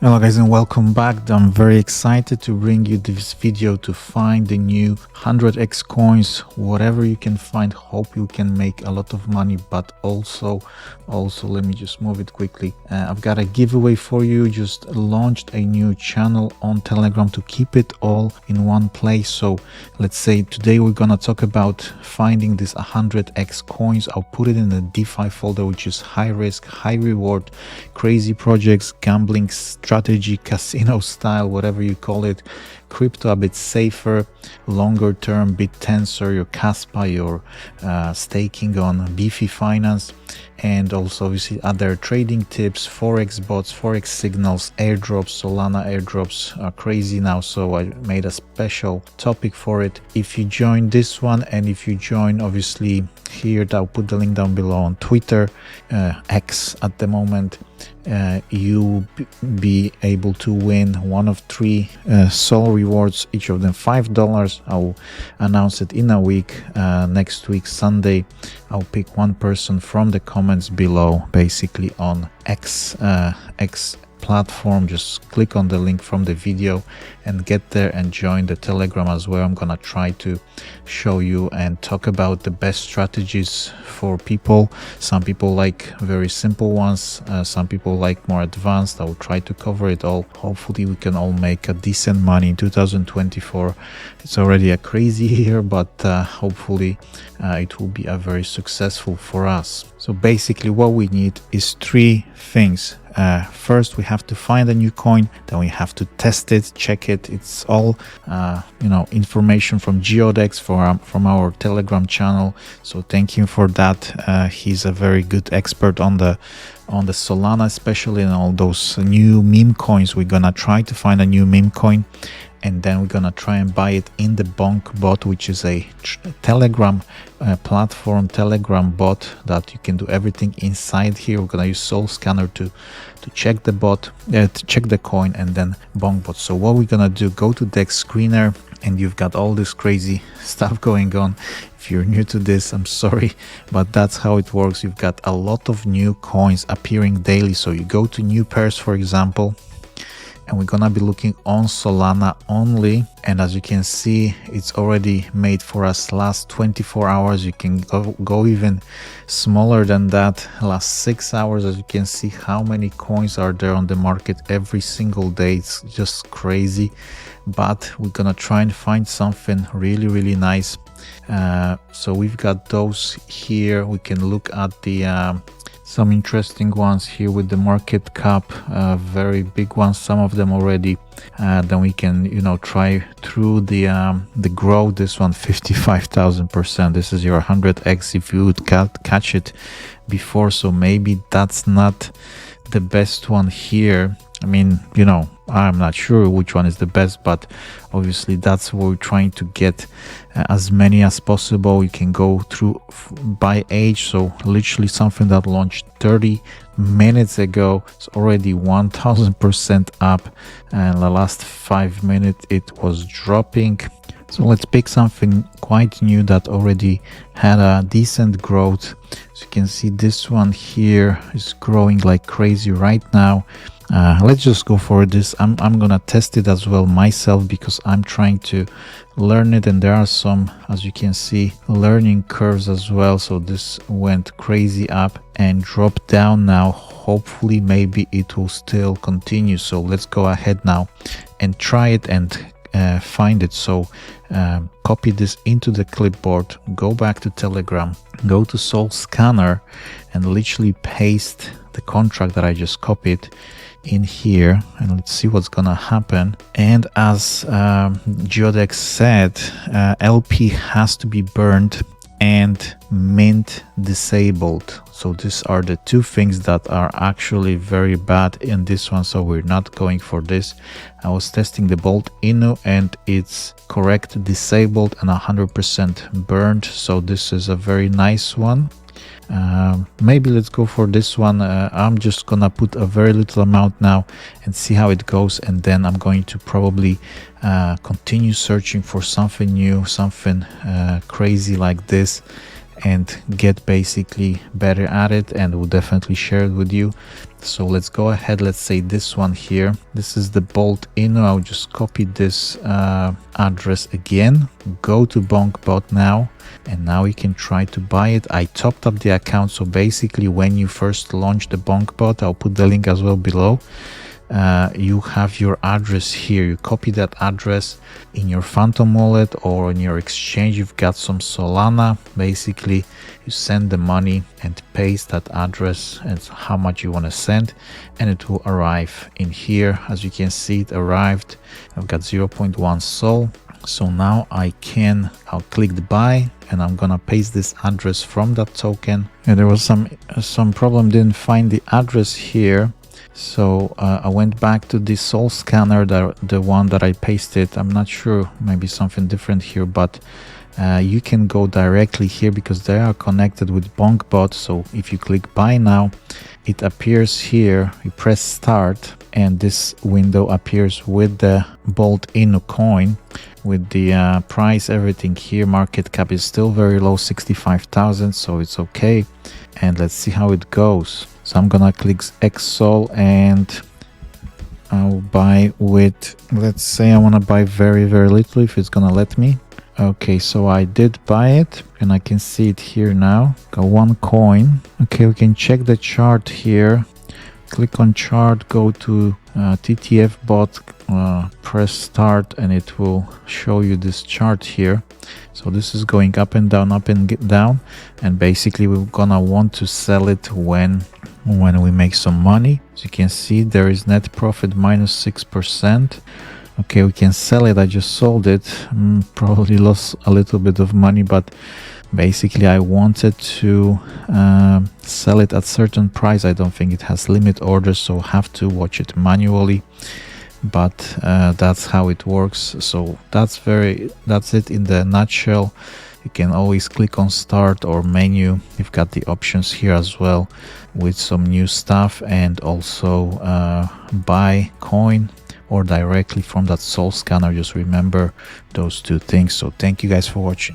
Hello guys and welcome back. I'm very excited to bring you this video to find the new 100x coins, whatever you can find. Hope you can make a lot of money, but also let me just move it quickly. I've got a giveaway for you. Just launched a new channel on Telegram to keep it all in one place. So let's say today we're gonna talk about finding this 100x coins. I'll put it in the DeFi folder, which is high risk, high reward, crazy projects, gambling strategy, casino style, whatever you call it. Crypto a bit safer, longer term, BitTensor, your Caspa, your staking on Beefy Finance, and also obviously other trading tips, forex bots, forex signals, airdrops. Solana airdrops are crazy now, so I made a special topic for it. If you join this one, and if you join obviously here, I'll put the link down below, on Twitter, X at the moment, you'll be able to win one of three Sol rewards, each of them $5. I'll announce it in a week. Next week Sunday I'll pick one person from the comments below, basically on X platform. Just click on the link from the video and get there and join the Telegram as well. I'm gonna try to show you and talk about the best strategies for people. Some people like very simple ones, some people like more advanced. I will try to cover it all. Hopefully we can all make a decent money in 2024. It's already a crazy year, but hopefully it will be a very successful for us. So basically what we need is three things. First we have to find a new coin, then we have to test it, check it. It's all information from Geodex from our Telegram channel, so thank him for that. He's a very good expert on the Solana, especially, and all those new meme coins. We're gonna try to find a new meme coin, and then we're gonna try and buy it in the Bonkbot, which is a Telegram platform, Telegram bot that you can do everything inside here. We're gonna use Soul Scanner to check the bot, to check the coin, and then Bonkbot. So what we're gonna do, go to Dex Screener, and you've got all this crazy stuff going on. If you're new to this, I'm sorry, but that's how it works. You've got a lot of new coins appearing daily. So you go to new pairs, for example, and we're gonna be looking on Solana only, and as you can see, it's already made for us last 24 hours. You can go even smaller than that, last 6 hours. As you can see how many coins are there on the market every single day. It's just crazy, but we're gonna try and find something really nice. So we've got those here. We can look at the some interesting ones here with the market cap, very big ones, some of them already. Then we can try through the growth. This one 55,000%. This is your 100x if you would catch it before. So maybe that's not the best one here. I mean, I'm not sure which one is the best, but obviously that's what we're trying to get, as many as possible. You can go through by age, so literally something that launched 30 minutes ago. It's already 1000% up, and the last 5 minutes it was dropping. So let's pick something quite new that already had a decent growth. So you can see this one here is growing like crazy right now. Let's just go for this. I'm gonna test it as well myself, because I'm trying to learn it, and there are some, as you can see, learning curves as well. So this went crazy up and dropped down now. Hopefully maybe it will still continue. So let's go ahead now and try it and find it. So copy this into the clipboard, go back to Telegram, go to Soul Scanner, and literally paste the contract that I just copied in here, and let's see what's gonna happen. And as Geodex said, LP has to be burned and mint disabled. So these are the two things that are actually very bad in this one, so we're not going for this. I was testing the Bolt Inu, and it's correct disabled and 100% burned, so this is a very nice one. Maybe let's go for this one. I'm just gonna put a very little amount now and see how it goes, and then I'm going to probably continue searching for something new, something crazy like this. and get basically better at it, and we'll definitely share it with you. So let's go ahead. Let's say this one here. This is the Bolt Inno. I'll just copy this address again. Go to Bonkbot now, and now you can try to buy it. I topped up the account, so basically when you first launch the Bonkbot, I'll put the link as well below. You have your address here. You copy that address in your Phantom wallet or in your exchange. You've got some Solana. Basically, you send the money and paste that address and how much you want to send, and it will arrive in here. As you can see, it arrived. I've got 0.1 Sol. So now I'll click the buy, and I'm gonna paste this address from that token. And there was some problem, didn't find the address here. So I went back to the Sol scanner, the one that I pasted. I'm not sure, maybe something different here, but you can go directly here because they are connected with Bonkbot. So if you click buy now, it appears here. You press start, and this window appears with the Bolt Inno coin, with the price, everything here. Market cap is still very low, 65,000, so it's okay. And let's see how it goes. So I'm gonna click XSOL, and I'll buy with, let's say I want to buy very little, if it's gonna let me. Okay, so I did buy it, and I can see it here now. Got 1 coin. Okay, we can check the chart here. Click on chart, go to TTF bot, press start, and it will show you this chart here. So this is going up and down, and basically we're gonna want to sell it when we make some money. As you can see, there is net profit minus 6%. Okay, we can sell it. I just sold it. Probably lost a little bit of money, but basically I wanted to sell it at certain price. I don't think it has limit orders, so have to watch it manually, but that's how it works. So that's it in the nutshell. You can always click on start or menu. You've got the options here as well with some new stuff, and also buy coin or directly from that Sol scanner. Just remember those two things. So thank you guys for watching.